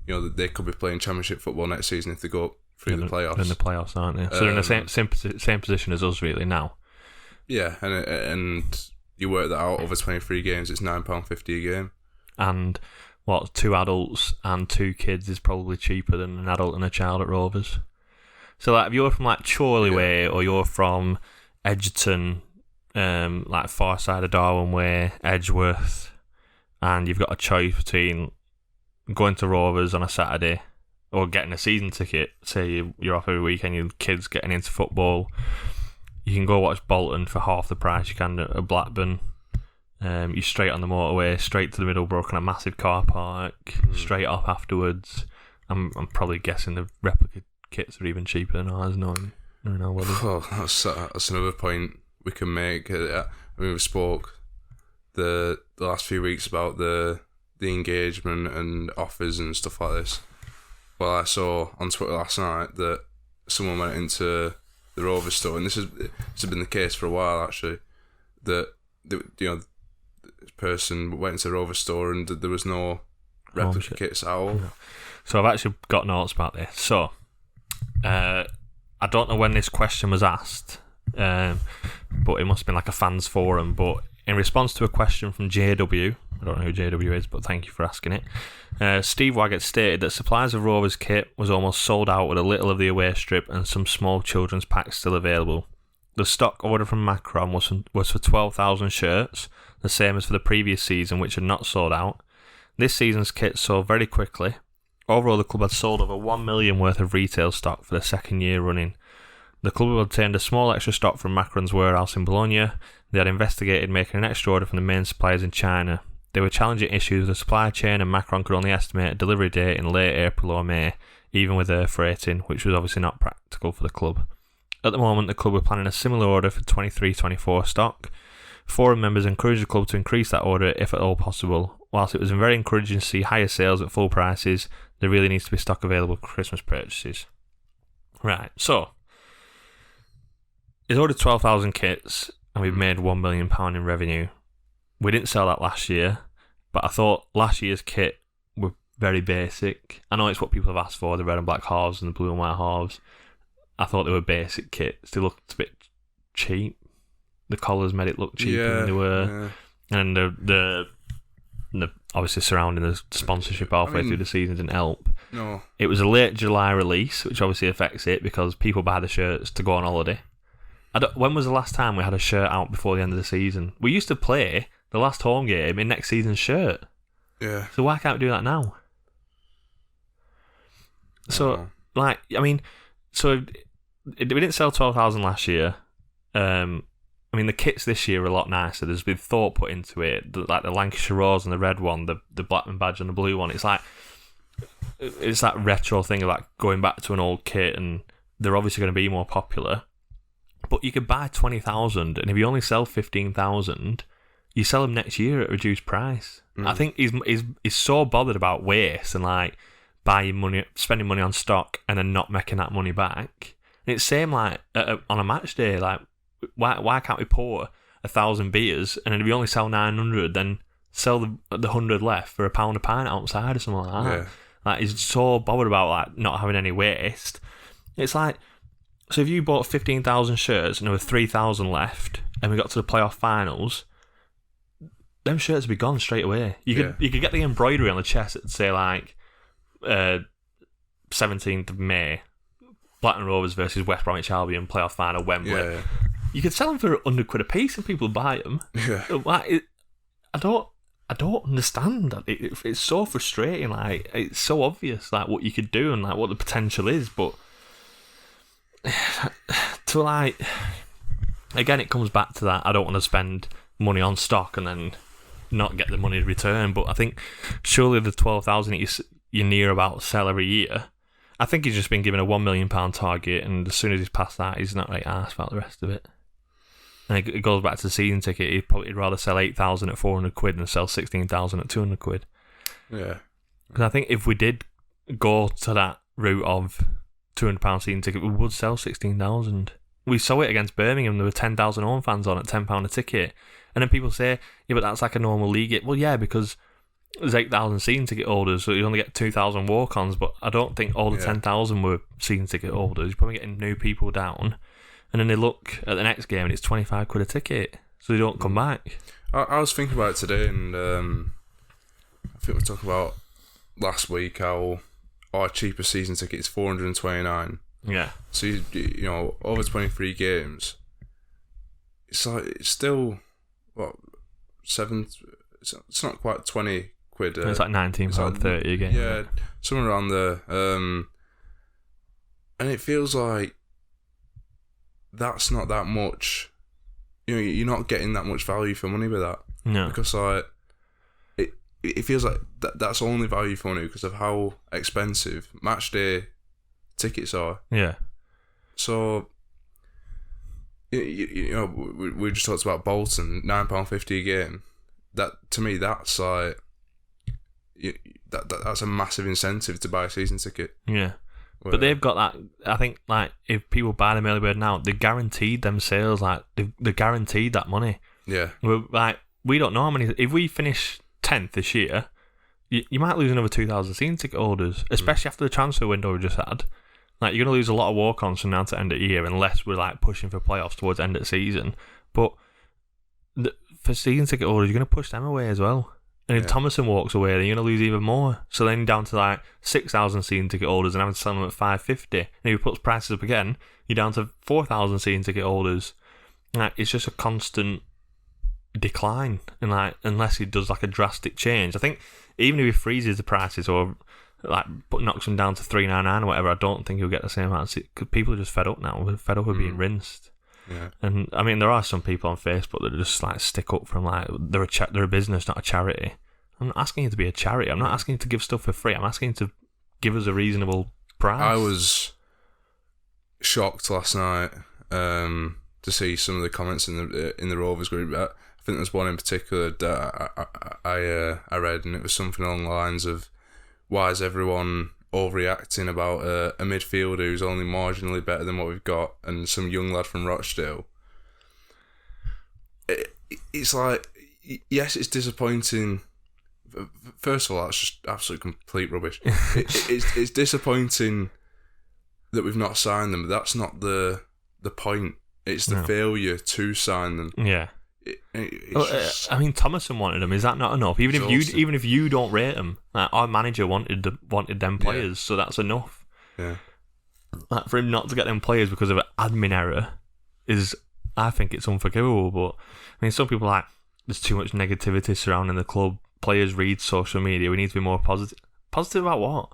S2: they could be playing championship football next season if they go up through the playoffs.
S1: In the playoffs, aren't they? So they're in the same position as us really now.
S2: Yeah, and you work that out over 23 games. It's £9.50 a game.
S1: And what, 2 adults and 2 kids is probably cheaper than an adult and a child at Rovers. So like if you're from like Chorley Way, or you're from Edgerton, like far side of Darwin Way, Edgeworth, and you've got a choice between going to Rovers on a Saturday or getting a season ticket, say you're off every weekend, your kids getting into football, you can go watch Bolton for half the price you can at Blackburn. You're straight on the motorway, straight to the Middlebrook in a massive car park, straight off afterwards. I'm probably guessing the replica kits are even cheaper than ours, knowing
S2: Oh, that's another point we can make. I mean, we spoke the last few weeks about the engagement and offers and stuff like this. Well, I saw on Twitter last night that someone went into the Rovers store, and this has been the case for a while actually, that this person went into the Rovers store and there was no replica kits at all.
S1: No. So I've actually got notes about this. So I don't know when this question was asked, but it must have been like a fans forum. But in response to a question from JW, I don't know who JW is, but thank you for asking it. Steve Waggett stated that supplies of Rovers kit was almost sold out, with a little of the away strip and some small children's packs still available. The stock order from Macron was for 12,000 shirts, the same as for the previous season, which had not sold out. This season's kit sold very quickly. Overall, the club had sold over 1 million worth of retail stock for the second year running. The club had obtained a small extra stock from Macron's warehouse in Bologna. They had investigated making an extra order from the main suppliers in China. There were challenging issues with the supply chain, and Macron could only estimate a delivery date in late April or May, even with air freighting, which was obviously not practical for the club. At the moment, the club were planning a similar order for 23-24 stock. Forum members encouraged the club to increase that order if at all possible. Whilst it was very encouraging to see higher sales at full prices, there really needs to be stock available for Christmas purchases. Right, so he's ordered 12,000 kits and we've made £1 million in revenue. We didn't sell that last year, but I thought last year's kit were very basic. I know it's what people have asked for, the red and black halves and the blue and white halves. I thought they were basic kits. They looked a bit cheap. The collars made it look cheaper than they were. Yeah. And the obviously surrounding the sponsorship halfway through the season didn't help.
S2: No.
S1: It was a late July release, which obviously affects it because people buy the shirts to go on holiday. When was the last time we had a shirt out before the end of the season? We used to play the last home game in next season's shirt.
S2: Yeah.
S1: So why can't we do that now? So, we didn't sell 12,000 last year. The kits this year are a lot nicer. There's been thought put into it, like the Lancashire Rose and the red one, the Blackburn badge and the blue one. It's that retro thing of like going back to an old kit, and they're obviously going to be more popular. But you could buy 20,000, and if you only sell 15,000, you sell them next year at a reduced price. I think he's so bothered about waste and like spending money on stock and then not making that money back. And it's same like on a match day, like why can't we pour 1,000 beers, and then if you only sell 900, then sell the 100 left for £1 a pint outside or something like that. Yeah. Like he's so bothered about like not having any waste. It's like, so if you bought 15,000 shirts and there were 3,000 left, and we got to the playoff finals, them shirts would be gone straight away. You could get the embroidery on the chest that say like 17th of May, Blackburn Rovers versus West Bromwich Albion playoff final, Wembley. Yeah. You could sell them for £100 a piece and people would buy them.
S2: Yeah.
S1: Like, I don't understand that. It's so frustrating. Like, it's so obvious like what you could do and like what the potential is, but to like, again, it comes back to that. I don't want to spend money on stock and then not get the money to return. But I think surely the 12,000 you're near about sell every year. I think he's just been given a £1 million target, and as soon as he's passed that, he's not really asked about the rest of it. And it goes back to the season ticket. He'd rather sell 8,000 at £400 than sell 16,000 at £200.
S2: Yeah.
S1: Because I think if we did go to that route of £200 season ticket, we would sell 16,000. We saw it against Birmingham. There were 10,000 home fans on at £10 a ticket. And then people say, yeah, but that's like a normal league. Well, yeah, because there's 8,000 season ticket holders, so you only get 2,000 walk-ons, but I don't think all the 10,000 were season ticket holders. You're probably getting new people down, and then they look at the next game and it's £25 a ticket, so they don't come back.
S2: I was thinking about it today, and I think we were talking about last week how our cheapest season ticket is $429.
S1: Yeah.
S2: So, you know, over 23 games, it's like, it's still, what, it's not quite 20 quid.
S1: It's like £19.30 a game.
S2: Yeah, somewhere around there. And it feels like that's not that much. You know, you're not getting that much value for money with that.
S1: No.
S2: Because like it feels like that's only value for money because of how expensive match day tickets are.
S1: Yeah.
S2: So you know, we just talked about Bolton, £9.50 a game. That to me, that's like that's a massive incentive to buy a season ticket.
S1: Yeah, but they've got that. I think like if people buy them early bird now, they're guaranteed them sales. Like they're guaranteed that money.
S2: Yeah,
S1: we don't know how many. If we finish 10th this year, you might lose another 2,000 season ticket holders, especially after the transfer window we just had. Like you're gonna lose a lot of walk-ons from now to end of the year unless we're like pushing for playoffs towards the end of the season. But for season ticket holders, you're going to push them away as well. And if Thomason walks away, then you're going to lose even more. So then you're down to like 6,000 season ticket holders and having to sell them at $5.50. And if he puts prices up again, you're down to 4,000 season ticket holders. Like it's just a constant decline. And like unless he does like a drastic change, I think even if he freezes the prices or like knocks them down to $3.99 or whatever, I don't think he'll get the same amount. Because people are just fed up now. We're fed up with being rinsed.
S2: Yeah.
S1: And I mean, there are some people on Facebook that just like stick up from like they're a business, not a charity. I'm not asking you to be a charity. I'm not asking you to give stuff for free. I'm asking you to give us a reasonable price.
S2: I was shocked last night to see some of the comments in the Rovers group. I think there's one in particular that I read, and it was something along the lines of, "Why is everyone overreacting about a midfielder who's only marginally better than what we've got and some young lad from Rochdale?" It's like, yes, it's disappointing. First of all, that's just absolute complete rubbish. It's disappointing that we've not signed them, but that's not the point. It's the failure to sign them.
S1: Yeah. I mean, Thomason wanted them. Is that not enough? Even if you don't rate them, like, our manager wanted them players, so that's enough.
S2: Yeah.
S1: Like for him not to get them players because of an admin error, is, I think it's unforgivable. But I mean, some people are like, there's too much negativity surrounding the club. Players read social media. We need to be more positive. Positive about what?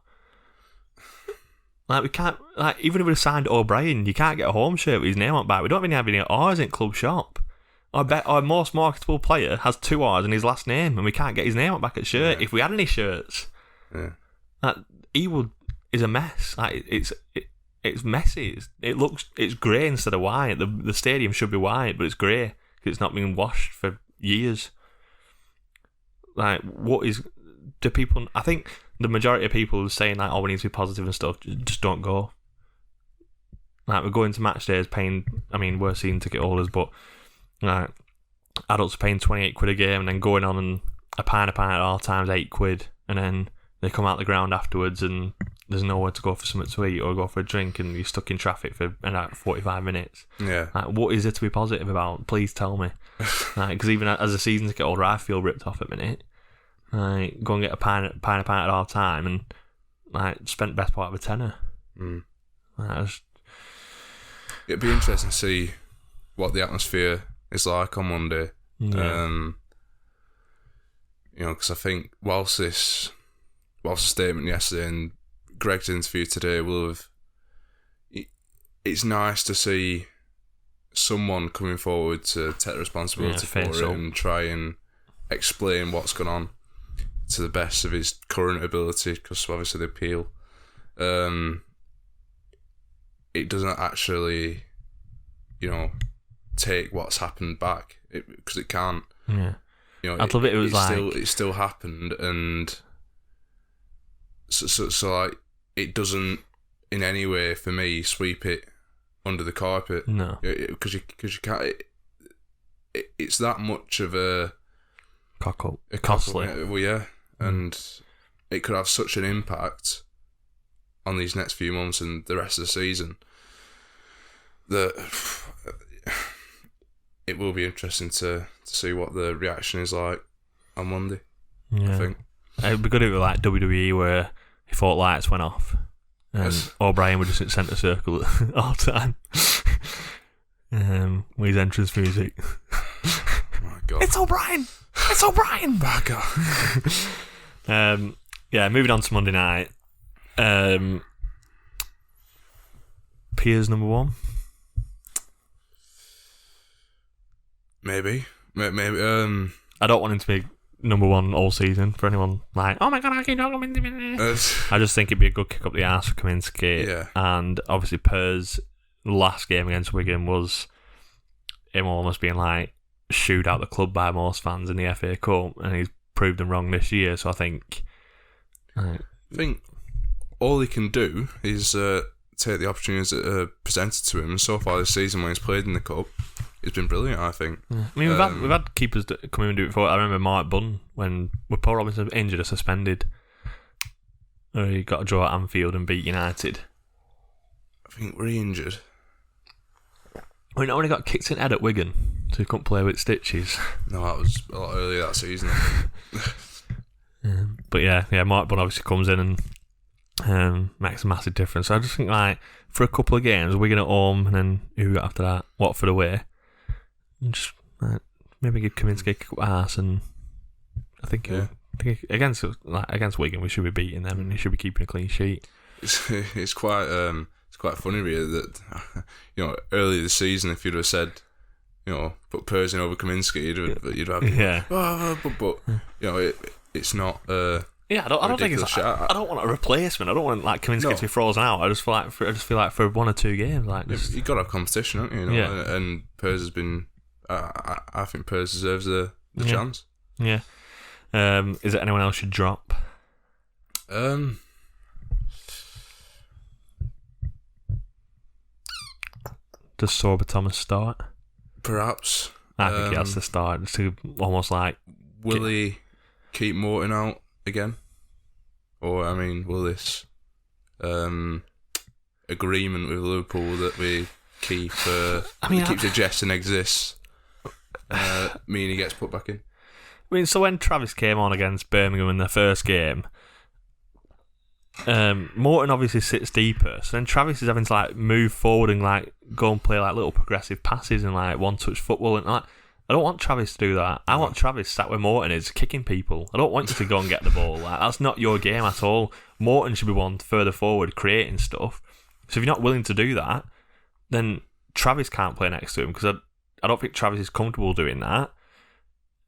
S1: Like, we can't, like, even if we signed O'Brien, you can't get a home shirt with his name on back. We don't even have any R's in club shop. Our most marketable player has 2 R's in his last name, and we can't get his name on back at shirt. Yeah. If we had any shirts, like, Ewood is a mess. Like, it's messy. It's grey instead of white. The stadium should be white, but it's grey because it's not been washed for years. Like, do people? I think the majority of people are saying like, "Oh, we need to be positive and stuff." Just don't go. Like, we're going to match days paying. I mean, we're seeing ticket holders, but like, adults are paying £28 a game, and then going on and a pint at all times £8, and then they come out the ground afterwards, and there's nowhere to go for something to eat or go for a drink, and you're stuck in traffic for 45 minutes.
S2: Yeah.
S1: Like, what is there to be positive about? Please tell me. Because even as a season ticket holder, I feel ripped off at the minute. Like, go and get a pint at all time, and like, spent best part of a tenner.
S2: It'd be interesting to see what the atmosphere is like on Monday.
S1: Yeah.
S2: Because I think whilst the statement yesterday and Greg's interview today will have, it's nice to see someone coming forward to take the responsibility for it and try and explain what's gone on to the best of his current ability, because obviously the appeal, it doesn't actually, take what's happened back, because it can't.
S1: Yeah. I thought it was
S2: it still happened, and so like, it doesn't in any way for me sweep it under the carpet.
S1: No,
S2: because you can't. It's that much of a
S1: cockle, costly.
S2: Well, yeah, and it could have such an impact on these next few months and the rest of the season that it will be interesting to see what the reaction is like on Monday.
S1: Yeah.
S2: I think
S1: it'd be good if it was like WWE, where he thought lights went off and O'Brien would just in centre circle all the time with his entrance music.
S2: Oh my God.
S1: It's O'Brien! It's O'Brien!
S2: Back up.
S1: Moving on to Monday night. Piers number 1?
S2: Maybe.
S1: I don't want him to be number 1 all season for anyone like, oh my God, I can't I just think it'd be a good kick up the arse for Kaminsky.
S2: Yeah.
S1: And obviously Pers' last game against Wigan was him almost being like shooed out the club by most fans in the FA Cup, and he's proved them wrong this year. So I think
S2: all he can do is take the opportunities that are presented to him. And so far this season, when he's played in the Cup, it's been brilliant, I think.
S1: Yeah. I mean, we've had keepers that come in and do it before. I remember Mark Bunn, when Paul Robinson was injured or suspended, he got a draw at Anfield and beat United.
S2: I think re-injured.
S1: When he got kicked in the head at Wigan, so he couldn't play with stitches.
S2: No, that was a lot earlier that season, I think.
S1: But Mark Bunn obviously comes in and makes a massive difference. So I just think, like, for a couple of games, Wigan at home, and then who got after that? Watford away. And just maybe give Kaminsky a kick up the arse, and I think against Wigan we should be beating them, and he should be keeping a clean sheet.
S2: It's quite funny really that earlier this season, if you'd have said put Pers in over Kaminsky, you'd have but it's not.
S1: I don't think it's. I don't want a replacement. I don't want like Kaminsky to be frozen out. I just feel like for 1 or 2 games, like
S2: you got to have competition, haven't you? And Pers has been. I think Pers deserves the chance.
S1: Yeah. Is there anyone else you'd drop? Does Sorba Thomas start?
S2: Perhaps.
S1: I think he has to start. It's to almost like.
S2: Will he keep Morton out again? Or, I mean, will this agreement with Liverpool that we keep keep suggesting exists mean he gets put back in?
S1: I mean, so when Travis came on against Birmingham in their first game, Morton obviously sits deeper, so then Travis is having to like move forward and like go and play like little progressive passes and like one-touch football, and like I don't want Travis to do that. I want Travis sat where Morton is, kicking people. I don't want you to go and get the ball. Like, that's not your game at all. Morton should be one further forward, creating stuff. So if you're not willing to do that, then Travis can't play next to him, because I don't think Travis is comfortable doing that.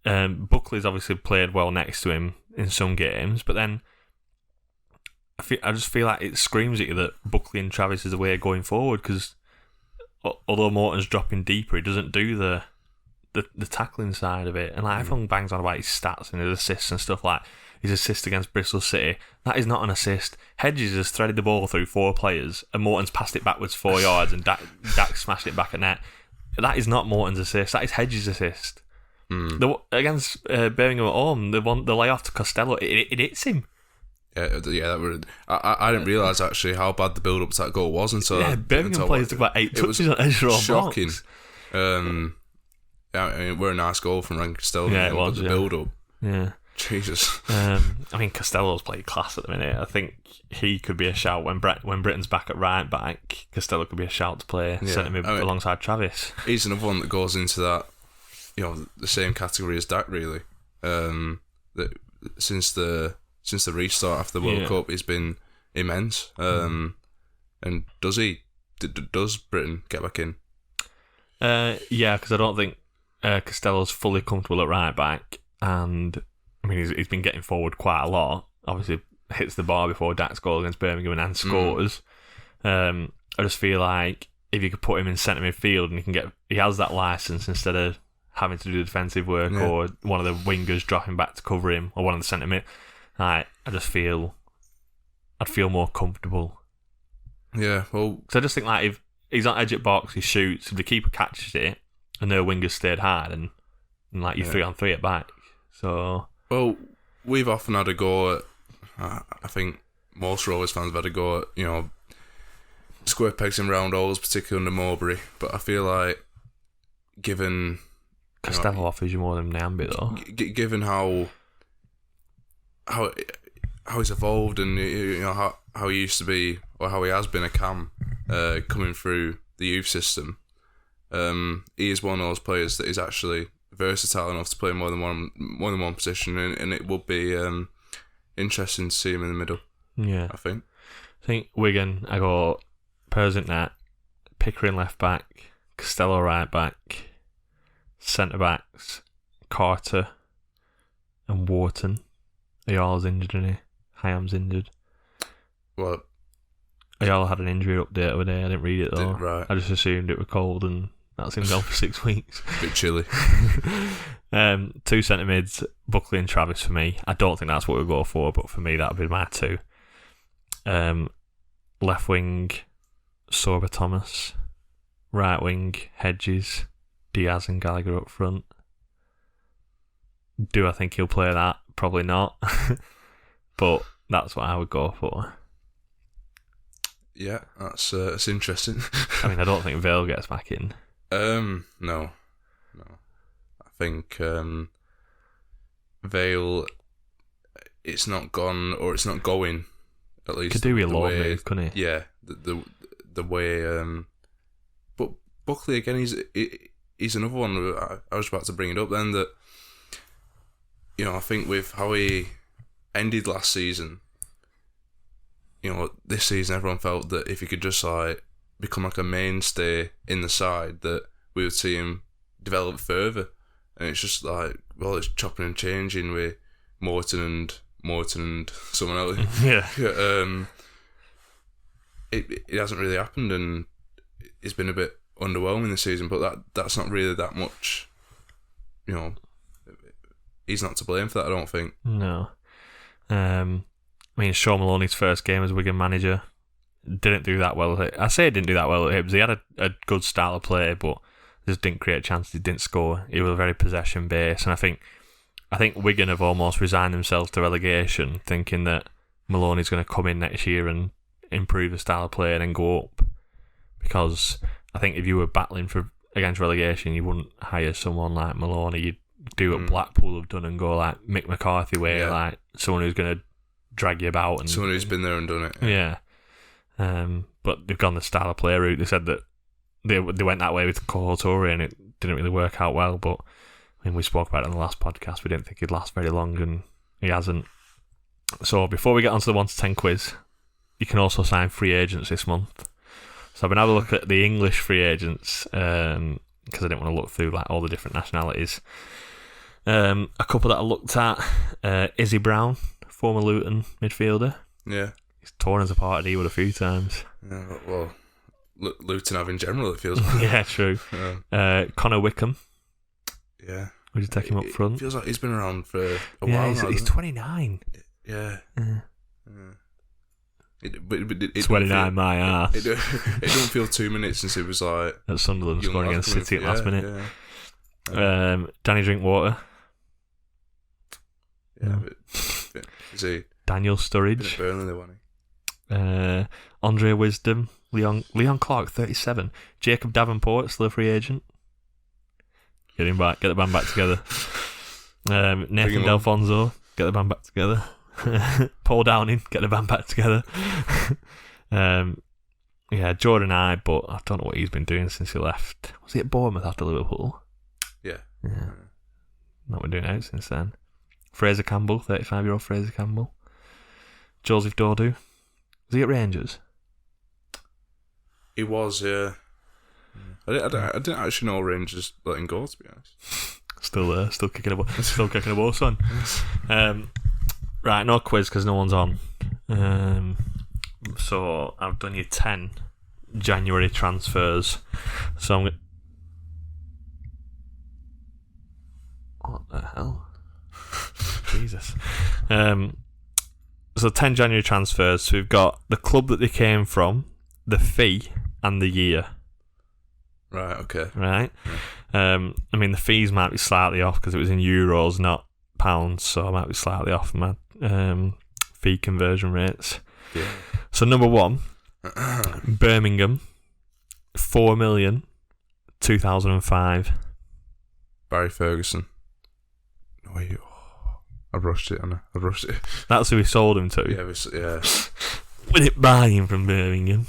S1: Buckley's obviously played well next to him in some games, but then I just feel like it screams at you that Buckley and Travis is the way going forward, because although Morton's dropping deeper, he doesn't do the tackling side of it. And like everyone bangs on about his stats and his assists and stuff, like his assist against Bristol City. That is not an assist. Hedges has threaded the ball through 4 players and Morton's passed it backwards 4 yards and Dak smashed it back at net. That is not Morton's assist. That is Hedges' assist. Against Birmingham at home, the layoff to Costello, it hits him.
S2: Yeah, that would. I didn't realise actually how bad the build up to that goal was until
S1: Birmingham players took about 8 touches on edge of
S2: shocking.
S1: Box.
S2: I mean, we're a nice goal from Ryan Costello.
S1: Yeah, it was.
S2: The build up.
S1: Yeah.
S2: Jesus.
S1: I mean, Costello's played class at the minute. I think he could be a shout when Britain's back at right back. Costello could be a shout to play centre mid alongside Travis.
S2: He's another one that goes into that, the same category as Dak really. That since the restart after the World Cup, he's been immense. And does Britain get back in?
S1: Yeah, because I don't think Costello's fully comfortable at right back, and I mean he's been getting forward quite a lot. Obviously hits the bar before Dak's goal against Birmingham and scores. I just feel like if you could put him in centre midfield and he has that licence instead of having to do the defensive work or one of the wingers dropping back to cover him or one of the centre mid. I'd feel more comfortable.
S2: Yeah, well,
S1: so I just think like if he's on edge at box, he shoots. If the keeper catches it and their wingers stayed hard, and like you're 3-on-3 at back. So
S2: we've often had a go at. I think most Rovers fans have had a go at square pegs and round holes, particularly under Mowbray. But I feel like given
S1: Costello offers you more than Nyambi though.
S2: Given how he's evolved and how he used to be or how he has been a cam coming through the youth system, he is one of those players that is actually versatile enough to play more than one position, and it would be interesting to see him in the middle. Yeah, I think
S1: Wigan, I got Persant net, Pickering left back, Costello right back, centre backs Carter and Wharton. Ayala's injured, isn't he? Hyam's injured.
S2: What?
S1: Ayala had an injury update the other day. I didn't read it though.
S2: Right.
S1: I just assumed it was cold and that's him gone for 6 weeks.
S2: Bit chilly.
S1: 2 centre mids, Buckley and Travis for me. I don't think that's what we'll go for, but for me that'd be my 2. Left wing, Sorba Thomas. Right wing, Hedges, Diaz and Gallagher up front. Do I think he'll play that? Probably not. But that's what I would go for.
S2: Yeah, that's interesting.
S1: I mean, I don't think Vale gets back in.
S2: No. I think Vale, it's not gone or it's not going. At least
S1: could do with a loan move, couldn't he?
S2: Yeah, the way. But Buckley again, he's another one. I was about to bring it up then that. I think with how he ended last season, this season everyone felt that if he could just become like a mainstay in the side, that we would see him develop further. And it's just it's chopping and changing with Morton and someone else.
S1: Yeah.
S2: It hasn't really happened, and it's been a bit underwhelming this season. But that's not really that much. He's not to blame for that, I don't think.
S1: No. I mean, Sean Maloney's first game as Wigan manager didn't do that well. I say he didn't do that well at Hibs. He had a good style of play, but just didn't create chances. He didn't score. He was very possession based, and I think Wigan have almost resigned themselves to relegation, thinking that Maloney's going to come in next year and improve the style of play and then go up. Because I think if you were battling against relegation, you wouldn't hire someone like Maloney. You'd do what Blackpool have done and go like Mick McCarthy way, like someone who's going to drag you about. And
S2: someone who's been there and done it.
S1: Yeah. But they've gone the style of play route. They said that they went that way with Kolo Touré and it didn't really work out well. But I mean, we spoke about it on the last podcast. We didn't think he'd last very long, and he hasn't. So before we get onto the 1 to 10 quiz, you can also sign free agents this month. So I've been having a look at the English free agents because I didn't want to look through like all the different nationalities. A couple that I looked at: Izzy Brown, former Luton midfielder.
S2: Yeah.
S1: He's torn us apart at Ewood a few times.
S2: Yeah, well, Luton have in general, it feels like.
S1: Yeah, true. Connor Wickham.
S2: Yeah.
S1: Would you take him up front?
S2: It feels like he's been around for a
S1: yeah,
S2: while now.
S1: He's 29.
S2: Yeah.
S1: It 29, my ass.
S2: It don't feel 2 minutes since it was like...
S1: At Sunderland, scoring against City at last minute.
S2: Yeah.
S1: Danny Drinkwater.
S2: Yeah, but is he...
S1: Daniel Sturridge.
S2: Burnley, wasn't he?
S1: Andrea Wisdom, Leon Clark, 37. Jacob Davenport, still a free agent. Get him back, get the band back together. Nathan Delfonso, get the band back together. Paul Downing, get the band back together. Jordan Ibe, but I don't know what he's been doing since he left. Was he at Bournemouth after Liverpool?
S2: Yeah.
S1: Not been doing it out since then. Fraser Campbell, 35-year-old Fraser Campbell. Joseph Dordu. Was he at Rangers?
S2: He was, yeah. I didn't actually know Rangers let him go, to be honest.
S1: Still there, still kicking a ball, son. Right, no quiz because no one's on. So I've done your 10 January transfers. So I'm going. What the hell? Jesus. So 10 January transfers. So we've got the club that they came from, the fee, and the year.
S2: Right, okay.
S1: Right? Yeah. I mean, the fees might be slightly off because it was in euros, not pounds, so I might be slightly off my fee conversion rates.
S2: Yeah.
S1: So number 1, Birmingham, 4 million, 2005.
S2: Barry Ferguson. Oh, I've rushed it, Anna. I've rushed it.
S1: That's who we sold him to.
S2: Yeah.
S1: We didn't buy him from Birmingham.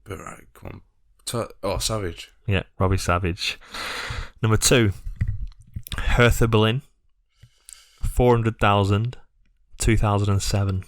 S2: But right, come on. Savage.
S1: Yeah, Robbie Savage. Number 2, Hertha Berlin, 400,000, 2007.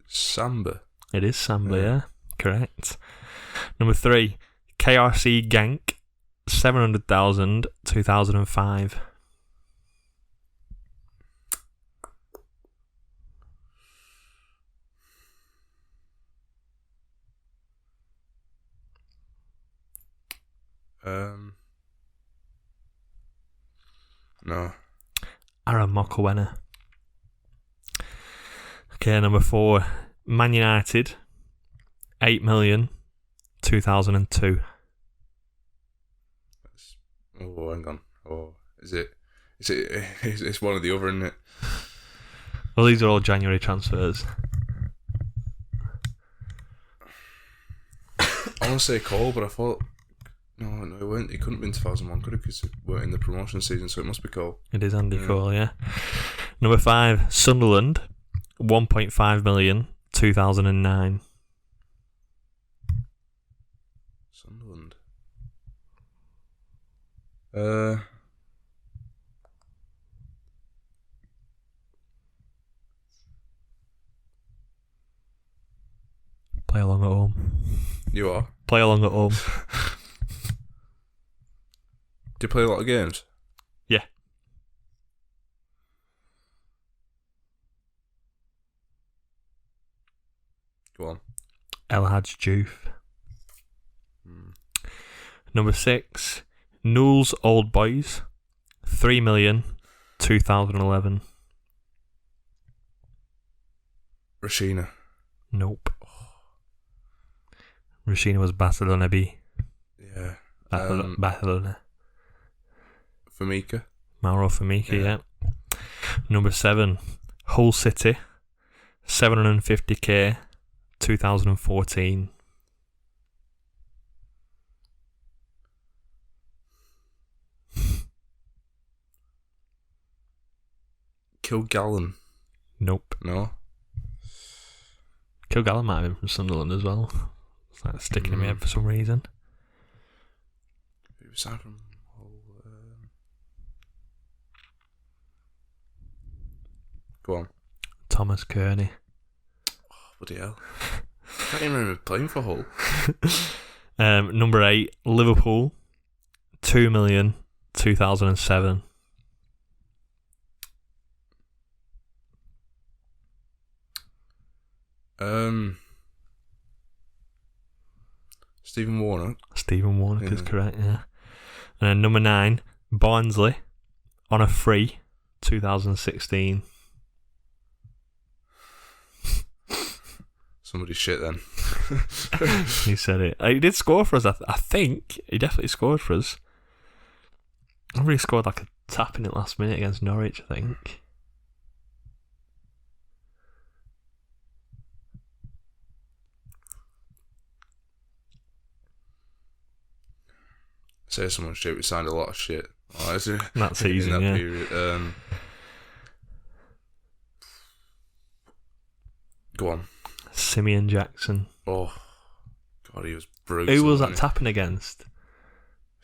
S2: Samba.
S1: It is Samba, yeah. Correct. Number 3, KRC Genk, 700,000, 2005.
S2: No.
S1: Aaron Mokoena. Okay, number 4, Man United, 8 million, 2002.
S2: Oh, hang on. Oh, is it? It's one or the other, isn't it?
S1: Well, these are all January transfers.
S2: I want to say Cole, but I thought no, it weren't. It couldn't have been 2001, could it? Because we're in the promotion season, so it must be Cole.
S1: It is Andy Cole, yeah. Number 5, Sunderland, 1.5 million, 2009.
S2: Sunderland.
S1: Play along at home.
S2: You are?
S1: Play along at home.
S2: Do you play a lot of games?
S1: Yeah.
S2: Go on.
S1: El Hadj Diouf. Number 6, Newell's Old Boys, 3 million, 2011.
S2: Rashina.
S1: Nope. Rashina was Barcelona B. Barcelona.
S2: Famika.
S1: Mauro Famika, yeah. Number 7, Hull City, 750k, 2014.
S2: Kilgallen.
S1: Nope.
S2: No.
S1: Kilgallen might have been from Sunderland as well. It's like sticking in my head for some reason.
S2: Who was that from? Go on.
S1: Thomas Kearney.
S2: Oh, bloody hell. I can't even remember playing for Hull.
S1: Number 8, Liverpool, 2 million, 2007.
S2: Stephen Warnock.
S1: Stephen Warnock is correct, yeah. And then number 9, Barnsley, on a free, 2016.
S2: Somebody shit then.
S1: He said it. He did score for us, I think. He definitely scored for us. I remember he scored like a tap in it last minute against Norwich, I think.
S2: Say someone shit, we signed a lot of shit.
S1: That season,
S2: in that
S1: yeah.
S2: period. Go on.
S1: Simeon Jackson.
S2: Oh, God, he was brutal.
S1: Who was that tapping against?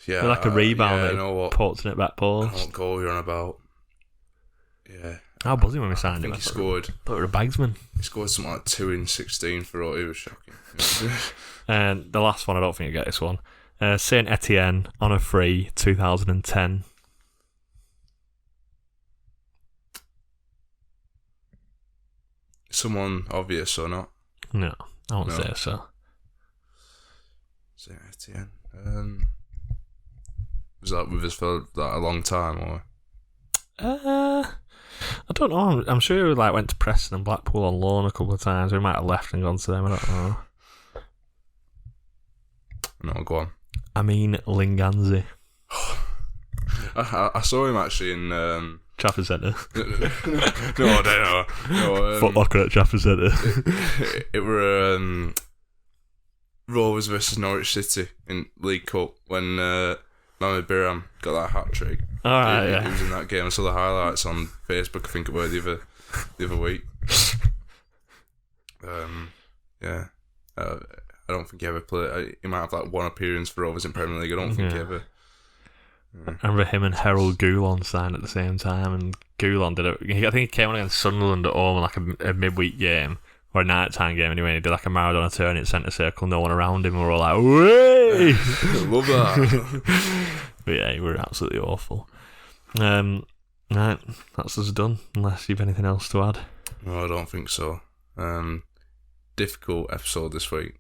S2: Yeah,
S1: like a rebound
S2: I know what.
S1: Ports in it back
S2: I know
S1: post.
S2: what goal you're on about. Yeah.
S1: How buzzing when we signed
S2: I
S1: him.
S2: think he scored.
S1: Thought we were a bagsman.
S2: He scored something like 2 in 16 for all. He was shocking.
S1: And the last one, I don't think you get this one. Saint Etienne on a free, 2010.
S2: Someone obvious or not?
S1: No, I won't
S2: No.
S1: say so.
S2: Saint Etienne. Was that with us for that a long time or?
S1: I don't know. I'm sure we went to Preston and Blackpool on loan a couple of times. We might have left and gone to them. I don't know.
S2: No, go on.
S1: I mean Linganzi.
S2: I saw him actually in
S1: Trafford Centre.
S2: no, I don't know. No,
S1: Foot Locker at Trafford Centre.
S2: it were Rovers versus Norwich City in League Cup when Mohamed Birham got that hat trick.
S1: Alright,
S2: He was in that game. I saw the highlights on Facebook. I think it were the other week. Yeah. I don't think he ever played. He might have one appearance for Rovers in Premier League. I don't think he ever.
S1: I remember him and Harold Goulon signed at the same time, and Goulon did it. I think he came on against Sunderland at home in a midweek game or a night-time game anyway. He did a Maradona turn in centre circle, no one around him. We were all like, "Way!"
S2: Love that.
S1: But yeah, we were absolutely awful. Right, that's us done. Unless you've anything else to add.
S2: No, I don't think so. Difficult episode this week.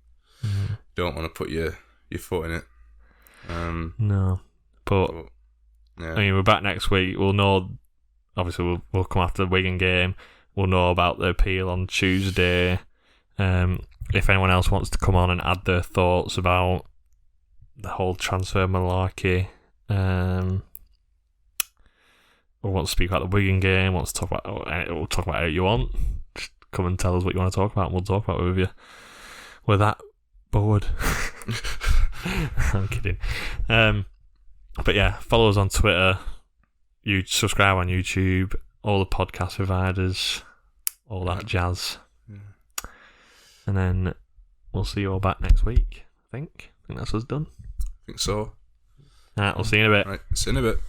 S2: Don't want to put your foot in it.
S1: No. But
S2: yeah.
S1: I mean, we're back next week. We'll know. Obviously, we'll come after the Wigan game. We'll know about the appeal on Tuesday. If anyone else wants to come on and add their thoughts about the whole transfer malarkey, or wants to speak about the Wigan game, wants to talk about, we'll talk about it you want. Just come and tell us what you want to talk about, and we'll talk about it with you. We're that bored. I'm kidding. But yeah, follow us on Twitter. You subscribe on YouTube, all the podcast providers, all that jazz. Yeah. And then we'll see you all back next week, I think. I think that's us done.
S2: I think so.
S1: Alright, we'll see you in a bit.
S2: Right, see you in a bit.